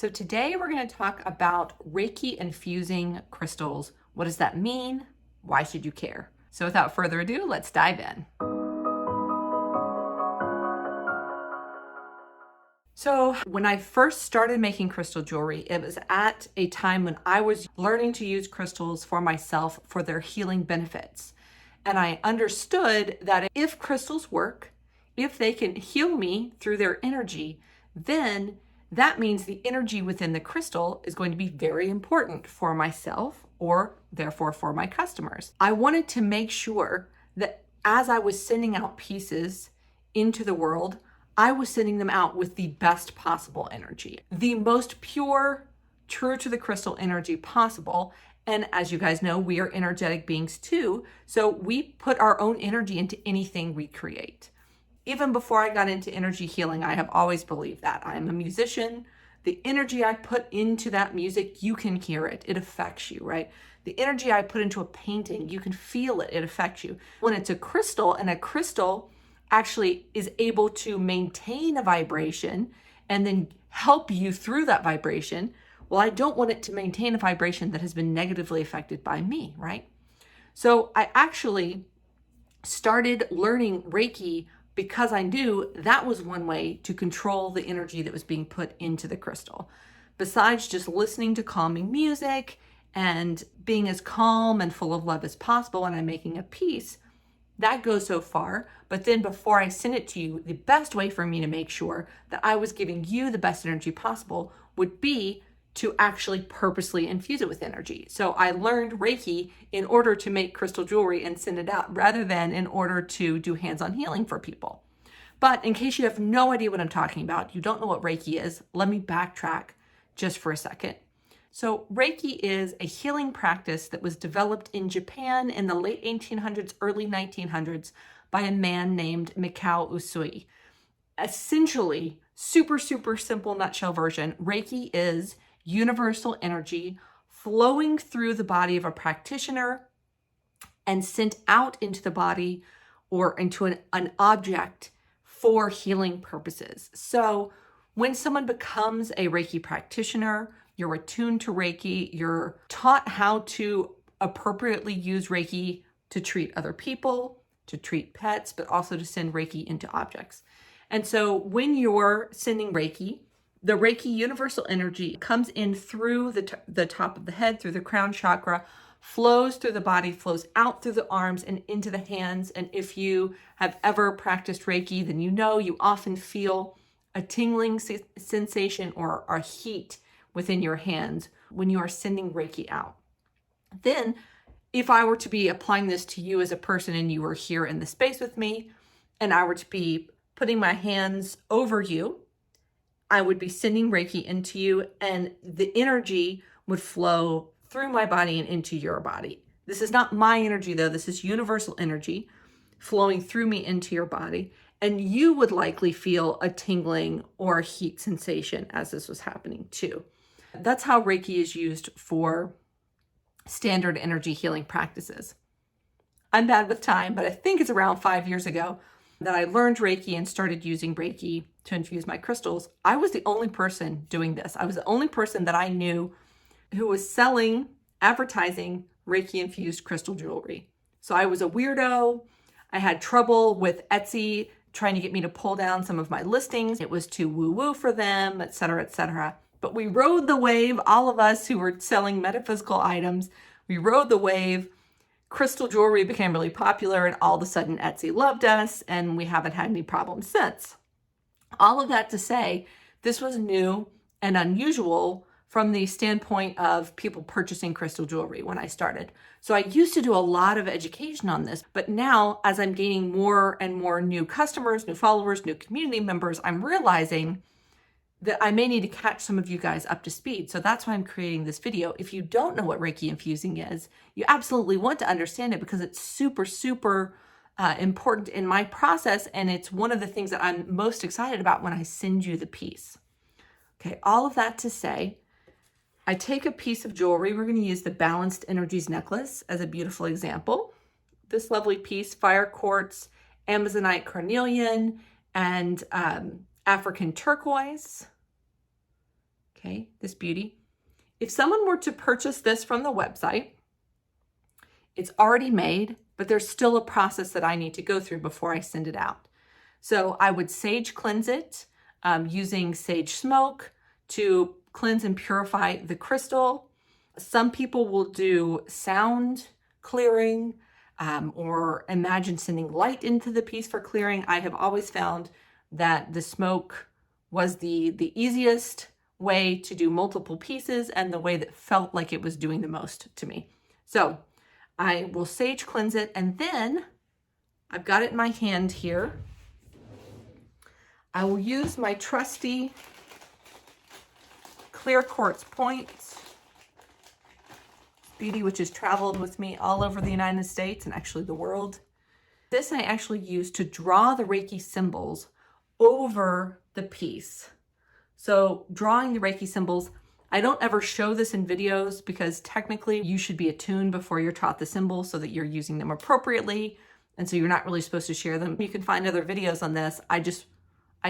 So today we're going to talk about Reiki infusing crystals. What does that mean? Why should you care? So without further ado, let's dive in. So when I first started making crystal jewelry, it was at a time when I was learning to use crystals for myself for their healing benefits. And I understood that if crystals work, if they can heal me through their energy, then that means the energy within the crystal is going to be very important for myself or therefore for my customers. I wanted to make sure that as I was sending out pieces into the world, I was sending them out with the best possible energy, the most pure, true to the crystal energy possible. And as you guys know, we are energetic beings too. So we put our own energy into anything we create. Even before I got into energy healing, I have always believed that. I am a musician. The energy I put into that music, you can hear it. It affects you, right? The energy I put into a painting, you can feel it. It affects you. When it's a crystal, and a crystal actually is able to maintain a vibration and then help you through that vibration, well, I don't want it to maintain a vibration that has been negatively affected by me, right? So I actually started learning Reiki because I knew that was one way to control the energy that was being put into the crystal. Besides just listening to calming music and being as calm and full of love as possible when I'm making a piece, that goes so far. But then before I send it to you, the best way for me to make sure that I was giving you the best energy possible would be to actually purposely infuse it with energy. So I learned Reiki in order to make crystal jewelry and send it out rather than in order to do hands-on healing for people. But in case you have no idea what I'm talking about, you don't know what Reiki is, let me backtrack just for a second. So Reiki is a healing practice that was developed in Japan in the late 1800s, early 1900s by a man named Mikao Usui. Essentially, super simple nutshell version, Reiki is universal energy flowing through the body of a practitioner and sent out into the body or into an object for healing purposes. So when someone becomes a Reiki practitioner, you're attuned to Reiki, you're taught how to appropriately use Reiki to treat other people, to treat pets, but also to send Reiki into objects. And so when you're sending Reiki, the Reiki universal energy comes in through the top of the head, through the crown chakra, flows through the body, flows out through the arms and into the hands. And if you have ever practiced Reiki, then you know you often feel a tingling sensation or a heat within your hands when you are sending Reiki out. Then, if I were to be applying this to you as a person and you were here in the space with me, and I were to be putting my hands over you, I would be sending Reiki into you, and the energy would flow through my body and into your body. This is not my energy, though. This is universal energy flowing through me into your body. And you would likely feel a tingling or a heat sensation as this was happening too. That's how Reiki is used for standard energy healing practices. I'm bad with time, but I think it's around 5 years ago that I learned Reiki and started using Reiki to infuse my crystals. I was the only person doing this. I was the only person that I knew who was selling, advertising Reiki-infused crystal jewelry. So I was a weirdo. I had trouble with Etsy trying to get me to pull down some of my listings. It was too woo-woo for them, et cetera, et cetera. But we rode the wave, all of us who were selling metaphysical items, we rode the wave. Crystal jewelry became really popular, and all of a sudden Etsy loved us, and we haven't had any problems since. All of that to say, this was new and unusual from the standpoint of people purchasing crystal jewelry when I started. So I used to do a lot of education on this, but now as I'm gaining more and more new customers, new followers, new community members, I'm realizing that I may need to catch some of you guys up to speed. So that's why I'm creating this video. If you don't know what Reiki infusing is, you absolutely want to understand it because it's super important in my process. And it's one of the things that I'm most excited about when I send you the piece. Okay, all of that to say, I take a piece of jewelry. We're going to use the Balanced Energies necklace as a beautiful example. This lovely piece, fire quartz, Amazonite carnelian, and African turquoise. Okay, this beauty. If someone were to purchase this from the website, it's already made, but there's still a process that I need to go through before I send it out. So I would sage cleanse it using sage smoke to cleanse and purify the crystal. Some people will do sound clearing or imagine sending light into the piece for clearing. I have always found that the smoke was the easiest way to do multiple pieces and the way that felt like it was doing the most to me. So I will sage cleanse it, and then I've got it in my hand here. I will use my trusty clear quartz point beauty, which has traveled with me all over the United States and actually the world. This I actually use to draw the Reiki symbols over the piece. So drawing the Reiki symbols, I don't ever show this in videos because technically you should be attuned before you're taught the symbols so that you're using them appropriately. And so you're not really supposed to share them. You can find other videos on this. I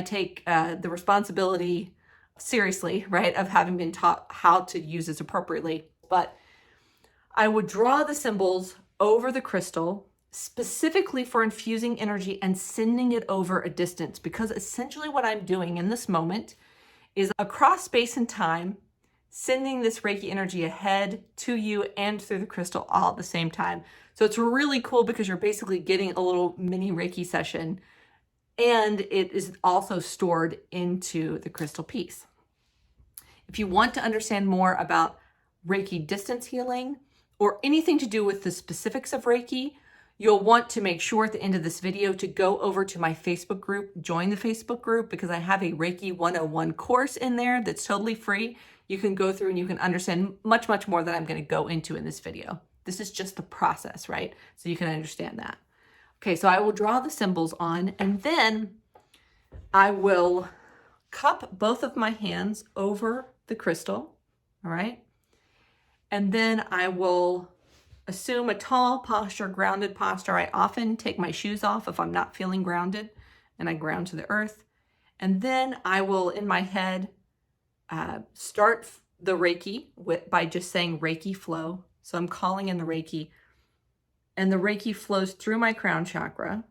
take the responsibility seriously, right, of having been taught how to use this appropriately. But I would draw the symbols over the crystal specifically for infusing energy and sending it over a distance, because essentially what I'm doing in this moment is across space and time, sending this Reiki energy ahead to you and through the crystal all at the same time. So it's really cool because you're basically getting a little mini Reiki session, and it is also stored into the crystal piece. If you want to understand more about Reiki distance healing or anything to do with the specifics of Reiki, you'll want to make sure at the end of this video to go over to my Facebook group, join the Facebook group, because I have a Reiki 101 course in there that's totally free. You can go through and you can understand much, much more than I'm going to go into in this video. This is just the process, right? So you can understand that. Okay, so I will draw the symbols on, and then I will cup both of my hands over the crystal, all right? And then I will assume a tall posture, grounded posture. I often take my shoes off if I'm not feeling grounded, and I ground to the earth. And then I will, in my head, start the Reiki by just saying Reiki flow. So I'm calling in the Reiki, and the Reiki flows through my crown chakra,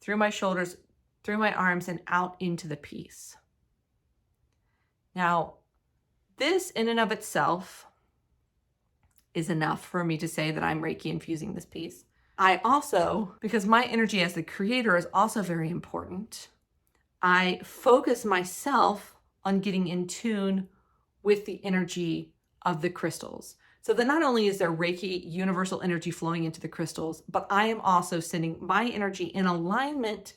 through my shoulders, through my arms, and out into the piece. Now, this in and of itself is enough for me to say that I'm Reiki infusing this piece. I also, because my energy as the creator is also very important, I focus myself on getting in tune with the energy of the crystals. So that not only is there Reiki universal energy flowing into the crystals, but I am also sending my energy in alignment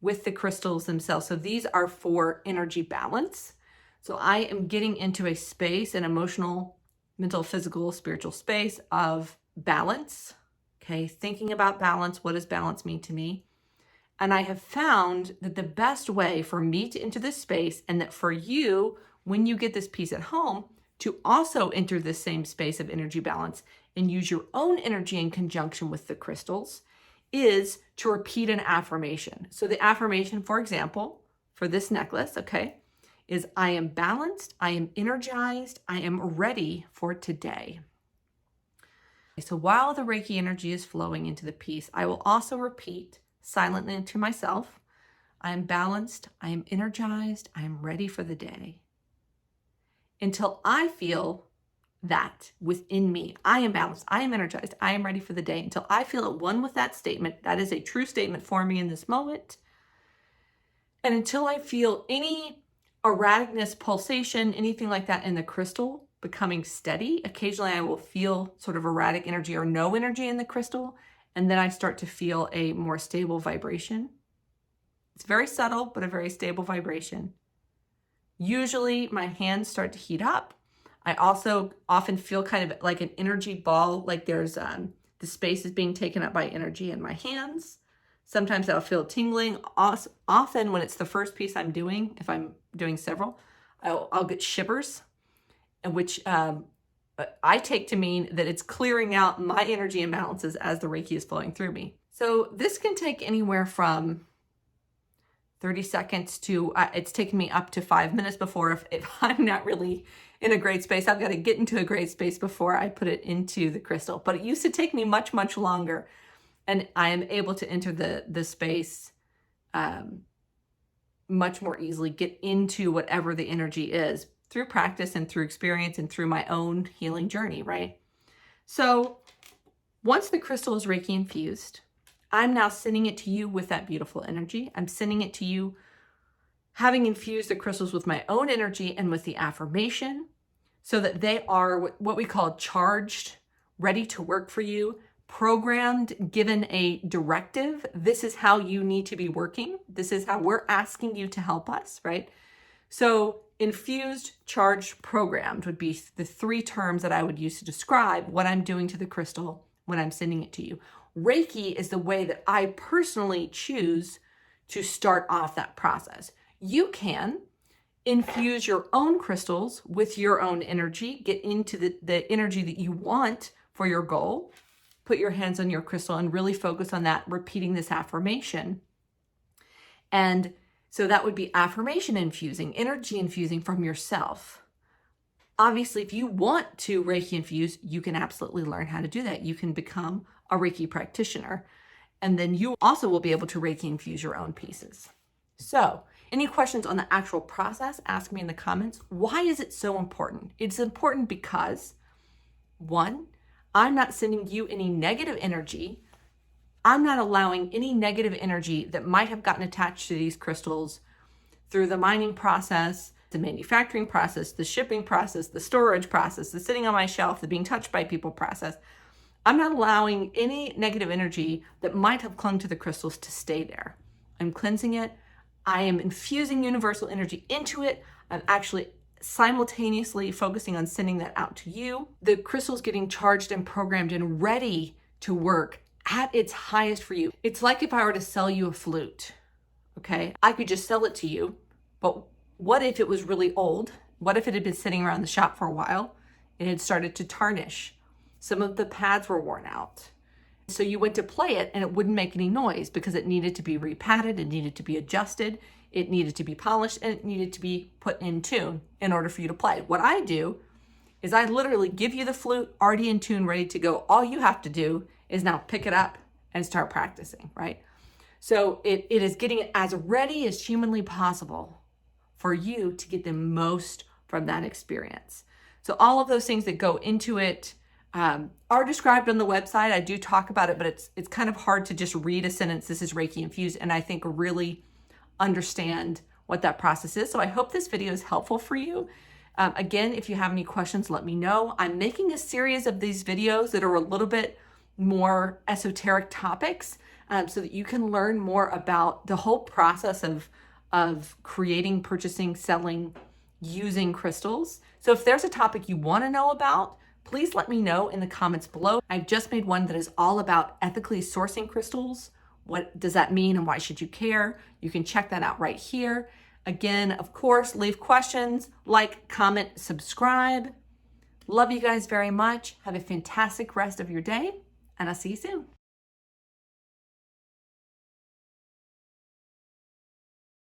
with the crystals themselves. So these are for energy balance. So I am getting into a space, an emotional, mental, physical, spiritual space of balance. Okay, thinking about balance. What does balance mean to me? And I have found that the best way for me to enter this space, and that for you, when you get this piece at home, to also enter this same space of energy balance and use your own energy in conjunction with the crystals, is to repeat an affirmation. So the affirmation, for example, for this necklace, okay, is I am balanced, I am energized, I am ready for today. So while the Reiki energy is flowing into the piece, I will also repeat silently to myself, I am balanced, I am energized, I am ready for the day. Until I feel that within me, I am balanced, I am energized, I am ready for the day. Until I feel at one with that statement, that is a true statement for me in this moment. And until I feel any erraticness, pulsation, anything like that in the crystal becoming steady, occasionally I will feel sort of erratic energy or no energy in the crystal, and then I start to feel a more stable vibration. It's very subtle, but a very stable vibration. Usually my hands start to heat up. I also often feel kind of like an energy ball, like there's the space is being taken up by energy in my hands. Sometimes I'll feel tingling. Often when it's the first piece I'm doing, if I'm doing several, I'll get shivers, which I take to mean that it's clearing out my energy imbalances as the Reiki is flowing through me. So this can take anywhere from 30 seconds to, it's taken me up to 5 minutes before, if I'm not really in a great space. I've got to get into a great space before I put it into the crystal. But it used to take me much, much longer. And I am able to enter the space much more easily, get into whatever the energy is through practice and through experience and through my own healing journey, right? So once the crystal is Reiki infused, I'm now sending it to you with that beautiful energy. I'm sending it to you having infused the crystals with my own energy and with the affirmation so that they are what we call charged, ready to work for you, programmed, given a directive. This is how you need to be working. This is how we're asking you to help us, right? So infused, charged, programmed would be the three terms that I would use to describe what I'm doing to the crystal when I'm sending it to you. Reiki is the way that I personally choose to start off that process. You can infuse your own crystals with your own energy, get into the energy that you want for your goal, put your hands on your crystal and really focus on that, repeating this affirmation. And so that would be affirmation infusing, energy infusing from yourself. Obviously, if you want to Reiki infuse, you can absolutely learn how to do that. You can become a Reiki practitioner, and then you also will be able to Reiki infuse your own pieces. So, any questions on the actual process, ask me in the comments. Why is it so important? It's important because, one, I'm not sending you any negative energy. I'm not allowing any negative energy that might have gotten attached to these crystals through the mining process, the manufacturing process, the shipping process, the storage process, the sitting on my shelf, the being touched by people process. I'm not allowing any negative energy that might have clung to the crystals to stay there. I'm cleansing it. I am infusing universal energy into it. I'm actually simultaneously focusing on sending that out to you. The crystal's getting charged and programmed and ready to work at its highest for you. It's like if I were to sell you a flute, okay? I could just sell it to you, but what if it was really old? What if it had been sitting around the shop for a while? It had started to tarnish. Some of the pads were worn out. So you went to play it and it wouldn't make any noise because it needed to be repatted, it needed to be adjusted, it needed to be polished, and it needed to be put in tune in order for you to play. What I do is I literally give you the flute already in tune, ready to go. All you have to do is now pick it up and start practicing, right? So it is getting it as ready as humanly possible for you to get the most from that experience. So all of those things that go into it are described on the website. I do talk about it, but it's kind of hard to just read a sentence, this is Reiki infused, and I think really understand what that process is. So I hope this video is helpful for you. Again, if you have any questions, let me know. I'm making a series of these videos that are a little bit more esoteric topics so that you can learn more about the whole process of creating, purchasing, selling, using crystals. So if there's a topic you want to know about, please let me know in the comments below. I've just made one that is all about ethically sourcing crystals. What does that mean and why should you care? You can check that out right here. Again, of course, leave questions, like, comment, subscribe. Love you guys very much. Have a fantastic rest of your day, and I'll see you soon.